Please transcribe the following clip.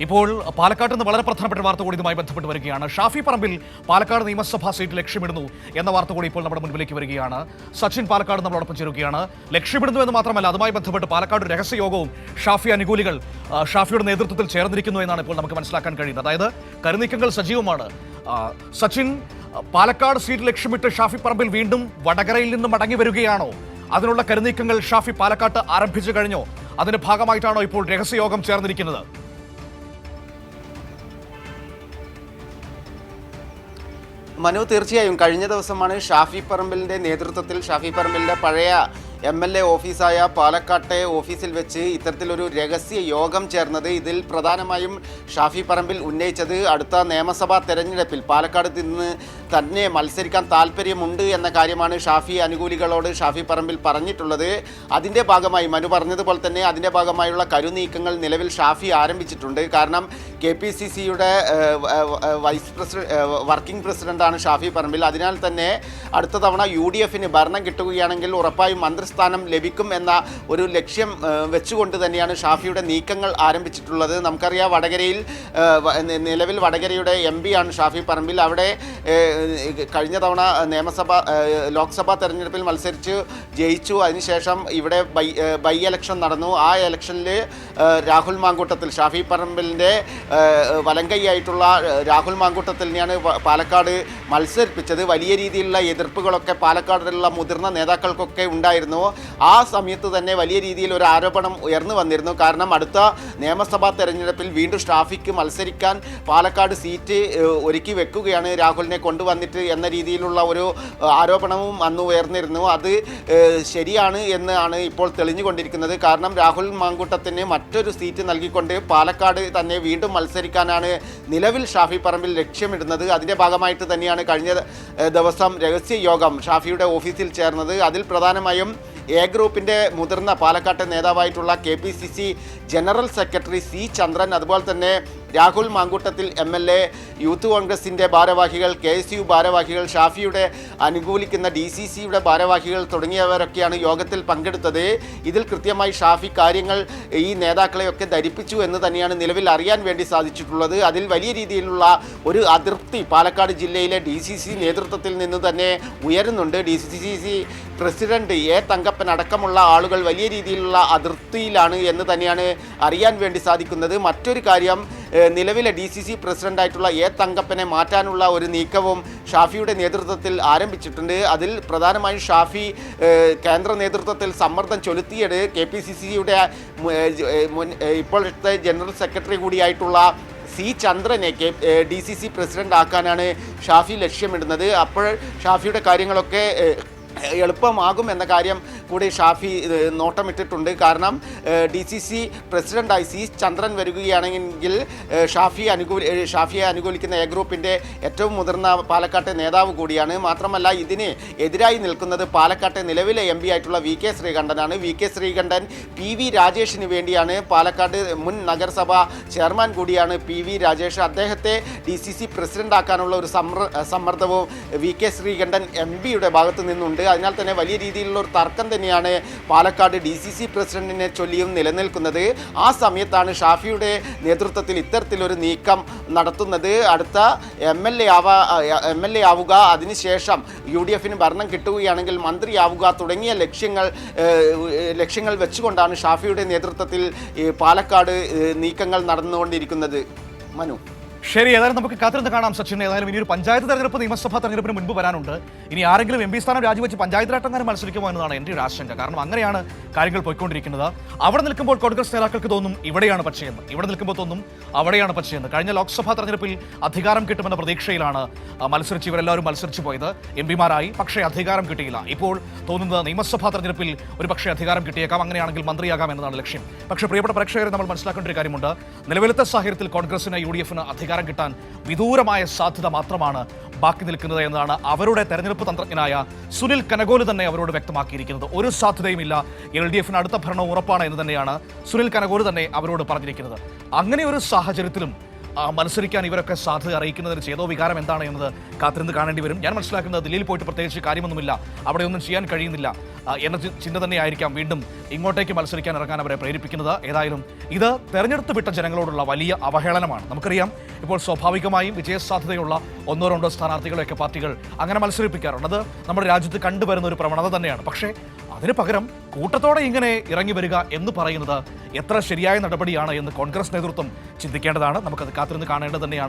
ഇപ്പോൾ പാലക്കാട് നിന്ന് വളരെ പ്രധാനപ്പെട്ട വാർത്ത കൂടി ഇതുമായി ബന്ധപ്പെട്ട് വരികയാണ്. ഷാഫി പറമ്പിൽ പാലക്കാട് നിയമസഭാ സീറ്റ് ലക്ഷ്യമിടുന്നു എന്ന വാർത്ത കൂടി ഇപ്പോൾ നമ്മുടെ മുൻപിലേക്ക് വരികയാണ്. സച്ചിൻ പാലക്കാട് നമ്മളോടൊപ്പം ചേരുകയാണ്. ലക്ഷ്യമിടുന്നു എന്ന് മാത്രമല്ല, അതുമായി ബന്ധപ്പെട്ട് പാലക്കാട് ഒരു രഹസ്യയോഗവും ഷാഫി അനുകൂലികൾ ഷാഫിയുടെ നേതൃത്വത്തിൽ ചേർന്നിരിക്കുന്നു എന്നാണ് ഇപ്പോൾ നമുക്ക് മനസ്സിലാക്കാൻ കഴിയുന്നത്. അതായത് കരുനീക്കങ്ങൾ സജീവമാണ്. സച്ചിൻ, പാലക്കാട് സീറ്റ് ലക്ഷ്യമിട്ട് ഷാഫി പറമ്പിൽ വീണ്ടും വടകരയിൽ നിന്ന് മടങ്ങി വരികയാണോ? അതിനുള്ള കരുനീക്കങ്ങൾ ഷാഫി പാലക്കാട്ട് ആരംഭിച്ചു കഴിഞ്ഞോ? അതിന്റെ ഭാഗമായിട്ടാണോ ഇപ്പോൾ രഹസ്യയോഗം ചേർന്നിരിക്കുന്നത്? മനു, തീർച്ചയായും കഴിഞ്ഞ ദിവസമാണ് ഷാഫി പറമ്പിലിൻ്റെ നേതൃത്വത്തിൽ ഷാഫി പറമ്പിലിൻ്റെ പഴയ MLA ഓഫീസായ പാലക്കാട്ടെ ഓഫീസിൽ വെച്ച് ഇത്തരത്തിലൊരു രഹസ്യ യോഗം ചേർന്നത്. ഇതിൽ പ്രധാനമായും ഷാഫി പറമ്പിൽ ഉന്നയിച്ചത് അടുത്ത നിയമസഭാ തെരഞ്ഞെടുപ്പിൽ പാലക്കാട് നിന്ന് തന്നെ മത്സരിക്കാൻ താല്പര്യമുണ്ട് എന്ന കാര്യമാണ് ഷാഫി അനുകൂലികളോട് ഷാഫി പറമ്പിൽ പറഞ്ഞിട്ടുള്ളത്. അതിൻ്റെ ഭാഗമായി മനു പറഞ്ഞതുപോലെ തന്നെ അതിൻ്റെ ഭാഗമായുള്ള കരുനീക്കങ്ങൾ നിലവിൽ ഷാഫി ആരംഭിച്ചിട്ടുണ്ട്. കാരണം KPCCയുടെ വർക്കിംഗ് പ്രസിഡന്റാണ് ഷാഫി പറമ്പിൽ. അതിനാൽ തന്നെ അടുത്ത തവണ UDFന് ഭരണം കിട്ടുകയാണെങ്കിൽ ഉറപ്പായും മന്ത്രിസ്ഥാനം ലഭിക്കും എന്ന ഒരു ലക്ഷ്യം വെച്ചുകൊണ്ട് തന്നെയാണ് ഷാഫിയുടെ നീക്കങ്ങൾ ആരംഭിച്ചിട്ടുള്ളത്. നമുക്കറിയാം, വടകരയിൽ നിലവിൽ വടകരയുടെ MP ആണ് ഷാഫി പറമ്പിൽ. അവിടെ കഴിഞ്ഞ തവണ ലോക്സഭാ തെരഞ്ഞെടുപ്പിൽ മത്സരിച്ച് ജയിച്ചു. അതിനുശേഷം ഇവിടെ ബൈ ഇലക്ഷൻ നടന്നു. ആ ഇലക്ഷനിൽ രാഹുൽ മാങ്കൂട്ടത്തിൽ, ഷാഫി പറമ്പിലിൻ്റെ വലങ്കൈയായിട്ടുള്ള രാഹുൽ മാങ്കൂട്ടത്തിനെയാണ് പാലക്കാട് മത്സരിപ്പിച്ചത്. വലിയ രീതിയിലുള്ള എതിർപ്പുകളൊക്കെ പാലക്കാടിലുള്ള മുതിർന്ന നേതാക്കൾക്കൊക്കെ ഉണ്ടായിരുന്നു. ആ സമയത്ത് തന്നെ വലിയ രീതിയിൽ ഒരു ആരോപണം ഉയർന്നു വന്നിരുന്നു. കാരണം അടുത്ത നിയമസഭാ തെരഞ്ഞെടുപ്പിൽ വീണ്ടും ഷാഫിക്ക് മത്സരിക്കാൻ പാലക്കാട് സീറ്റ് ഒരുക്കി വെക്കുകയാണ് രാഹുലിനെ കൊണ്ടുവന്നിട്ട് എന്ന രീതിയിലുള്ള ഒരു ആരോപണവും അന്ന് ഉയർന്നിരുന്നു. അത് ശരിയാണ് എന്നാണ് ഇപ്പോൾ തെളിഞ്ഞുകൊണ്ടിരിക്കുന്നത്. കാരണം രാഹുൽ മാങ്കൂട്ടത്തിന് മറ്റൊരു സീറ്റ് നൽകിക്കൊണ്ട് പാലക്കാട് തന്നെ വീണ്ടും മത്സരിക്കാനാണ് നിലവിൽ ഷാഫി പറമ്പിൽ ലക്ഷ്യമിടുന്നത്. അതിൻ്റെ ഭാഗമായിട്ട് തന്നെയാണ് കഴിഞ്ഞ ദിവസം രഹസ്യ യോഗം ഷാഫിയുടെ ഓഫീസിൽ ചേർന്നത്. അതിൽ പ്രധാനമായും A ഗ്രൂപ്പിൻ്റെ മുതിർന്ന പാലക്കാട്ടെ നേതാവായിട്ടുള്ള KPCC ജനറൽ സെക്രട്ടറി C ചന്ദ്രൻ, അതുപോലെ തന്നെ രാഹുൽ മാങ്കൂട്ടത്തിൽ MLA, യൂത്ത് കോൺഗ്രസിൻ്റെ ഭാരവാഹികൾ, KSU ഭാരവാഹികൾ, ഷാഫിയുടെ അനുകൂലിക്കുന്ന DCCയുടെ ഭാരവാഹികൾ തുടങ്ങിയവരൊക്കെയാണ് യോഗത്തിൽ പങ്കെടുത്തത്. ഇതിൽ കൃത്യമായി ഷാഫി കാര്യങ്ങൾ ഈ നേതാക്കളെയൊക്കെ ധരിപ്പിച്ചു എന്ന് തന്നെയാണ് നിലവിൽ അറിയാൻ വേണ്ടി സാധിച്ചിട്ടുള്ളത്. അതിൽ വലിയ രീതിയിലുള്ള ഒരു അതൃപ്തി പാലക്കാട് ജില്ലയിലെ DCC നേതൃത്വത്തിൽ നിന്ന് തന്നെ ഉയരുന്നുണ്ട്. DCC പ്രസിഡന്റ് A തങ്കപ്പൻ അടക്കമുള്ള ആളുകൾ വലിയ രീതിയിലുള്ള അതൃപ്തിയിലാണ് എന്ന് തന്നെയാണ് അറിയാൻ വേണ്ടി സാധിക്കുന്നത്. മറ്റൊരു കാര്യം, നിലവിലെ DCC പ്രസിഡന്റായിട്ടുള്ള A തങ്കപ്പനെ മാറ്റാനുള്ള ഒരു നീക്കവും ഷാഫിയുടെ നേതൃത്വത്തിൽ ആരംഭിച്ചിട്ടുണ്ട്. അതിൽ പ്രധാനമായും ഷാഫി കേന്ദ്ര നേതൃത്വത്തിൽ സമ്മർദ്ദം ചെലുത്തിയത് KPCCയുടെ ഇപ്പോഴത്തെ ജനറൽ സെക്രട്ടറി കൂടിയായിട്ടുള്ള C ചന്ദ്രനെ DCC പ്രസിഡന്റ് ആക്കാനാണ് ഷാഫി ലക്ഷ്യമിടുന്നത്. അപ്പോൾ ഷാഫിയുടെ കാര്യങ്ങളൊക്കെ എളുപ്പമാകും എന്ന കാര്യം കൂടി ഷാഫി നോട്ടമിട്ടിട്ടുണ്ട്. കാരണം DCC പ്രസിഡന്റായി C ചന്ദ്രൻ വരികയാണെങ്കിൽ ഷാഫിയെ അനുകൂലിക്കുന്ന A ഗ്രൂപ്പിൻ്റെ ഏറ്റവും മുതിർന്ന പാലക്കാട്ടെ നേതാവ് കൂടിയാണ്. മാത്രമല്ല, ഇതിന് എതിരായി നിൽക്കുന്നത് പാലക്കാട്ടെ നിലവിലെ MP ആയിട്ടുള്ള VK ശ്രീകണ്ഠനാണ്. VK ശ്രീകണ്ഠൻ PV രാജേഷിന് വേണ്ടിയാണ്. പാലക്കാട് മുൻ നഗരസഭാ ചെയർമാൻ കൂടിയാണ് PV രാജേഷ്. അദ്ദേഹത്തെ DCC പ്രസിഡന്റ് ആക്കാനുള്ള ഒരു സമ്മർദ്ദവും VK ശ്രീകണ്ഠൻ MPയുടെ ഭാഗത്തു നിന്നുണ്ട്. അതിനാൽ തന്നെ വലിയ രീതിയിലുള്ള ഒരു തർക്കം തന്നെയാണ് പാലക്കാട് DCC പ്രസിഡന്റിനെ ചൊല്ലിയും നിലനിൽക്കുന്നത്. ആ സമയത്താണ് ഷാഫിയുടെ നേതൃത്വത്തിൽ ഇത്തരത്തിലൊരു നീക്കം നടത്തുന്നത്. അടുത്ത MLA ആവുക, അതിനുശേഷം UDFന് ഭരണം കിട്ടുകയാണെങ്കിൽ മന്ത്രിയാവുക തുടങ്ങിയ ലക്ഷ്യങ്ങൾ വെച്ചുകൊണ്ടാണ് ഷാഫിയുടെ നേതൃത്വത്തിൽ പാലക്കാട് നീക്കങ്ങൾ നടന്നുകൊണ്ടിരിക്കുന്നത്. മനു, ശരി, ഏതായാലും നമുക്ക് കാത്തിരുന്ന് കാണാം സച്ചിൻ. ഏതായാലും ഇനി ഒരു പഞ്ചായത്ത് തെരഞ്ഞെടുപ്പ്, നിയമസഭാ തെരഞ്ഞെടുപ്പിന് മുൻപ് വരാനുണ്ട്. ഇനി ആരെങ്കിലും MP സ്ഥാനം രാജിവെച്ച് പഞ്ചായത്തിലാട്ടം മത്സരിക്കുമോ എന്നതാണ് എൻ്റെ ഒരു ആശങ്ക. കാരണം അങ്ങനെയാണ് കാര്യങ്ങൾ പോയിക്കൊണ്ടിരിക്കുന്നത്. അവിടെ നിൽക്കുമ്പോൾ കോൺഗ്രസ് നേതാക്കൾക്ക് തോന്നും ഇവിടെയാണ് പക്ഷിയെന്ന്, ഇവിടെ നിൽക്കുമ്പോൾ തോന്നും അവിടെയാണ് പക്ഷിയെന്ന്. കഴിഞ്ഞ ലോക്സഭാ തെരഞ്ഞെടുപ്പിൽ അധികാരം കിട്ടുമെന്ന പ്രതീക്ഷയിലാണ് മത്സരിച്ച് ഇവരെല്ലാവരും മത്സരിച്ചു പോയത്. MP മാരായി, പക്ഷേ അധികാരം കിട്ടിയില്ല. ഇപ്പോൾ തോന്നുന്നത് നിയമസഭാ തെരഞ്ഞെടുപ്പിൽ ഒരു പക്ഷേ അധികാരം കിട്ടിയേക്കാം, അങ്ങനെയാണെങ്കിൽ മന്ത്രിയാകാം എന്നതാണ് ലക്ഷ്യം. പക്ഷേ പ്രിയപ്പെട്ട പ്രേക്ഷകരെ, നമ്മൾ മനസ്സിലാക്കേണ്ട ഒരു കാര്യമുണ്ട്. നിലവിലത്തെ സാഹചര്യത്തിൽ കോൺഗ്രസിന് UDFന് അധികാരം കിട്ടാൻ വിദൂരമായ സാധ്യത മാത്രമാണ് ബാക്കി നിൽക്കുന്നത് എന്നതാണ് അവരുടെ തെരഞ്ഞെടുപ്പ് തന്ത്രജ്ഞനായ സുനിൽ കനകോല് തന്നെ അവരോട് വ്യക്തമാക്കിയിരിക്കുന്നത്. ഒരു സാധ്യതയുമില്ല, LDFന് അടുത്ത ഭരണം ഉറപ്പാണ് എന്ന് തന്നെയാണ് സുനിൽ കനകോല് തന്നെ അവരോട് പറഞ്ഞിരിക്കുന്നത്. അങ്ങനെ ഒരു സാഹചര്യത്തിലും മത്സരിക്കാൻ ഇവരൊക്കെ സാധ്യത അറിയിക്കുന്നതിന് ചേതോ വികാരം എന്താണ് എന്നത് കാത്തിരുന്ന് കാണേണ്ടി വരും. ഞാൻ മനസ്സിലാക്കുന്നത് ദില്ലിയിൽ പോയിട്ട് പ്രത്യേകിച്ച് കാര്യമൊന്നുമില്ല, അവിടെ ഒന്നും ചെയ്യാൻ കഴിയുന്നില്ല. എന്ന ചിന്ത തന്നെയായിരിക്കാം വീണ്ടും ഇങ്ങോട്ടേക്ക് മത്സരിക്കാൻ ഇറങ്ങാൻ അവരെ പ്രേരിപ്പിക്കുന്നത്. ഏതായാലും ഇത് തെരഞ്ഞെടുത്ത് വിട്ട ജനങ്ങളോടുള്ള വലിയ അവഹേളനമാണ്. നമുക്കറിയാം, ഇപ്പോൾ സ്വാഭാവികമായും വിജയസാധ്യതയുള്ള 1-2 സ്ഥാനാർത്ഥികളെയൊക്കെ പാർട്ടികൾ അങ്ങനെ മത്സരിപ്പിക്കാറുണ്ട്. അത് നമ്മുടെ രാജ്യത്ത് കണ്ടുവരുന്ന ഒരു പ്രവണത തന്നെയാണ്. പക്ഷേ അതിന് പകരം കൂട്ടത്തോടെ ഇങ്ങനെ ഇറങ്ങി വരിക എന്ന് പറയുന്നത് എത്ര ശരിയായ നടപടിയാണ് എന്ന് കോൺഗ്രസ് നേതൃത്വം ചിന്തിക്കേണ്ടതാണ്. നമുക്കത് കാത്തിരുന്ന് കാണേണ്ടത് തന്നെയാണ്.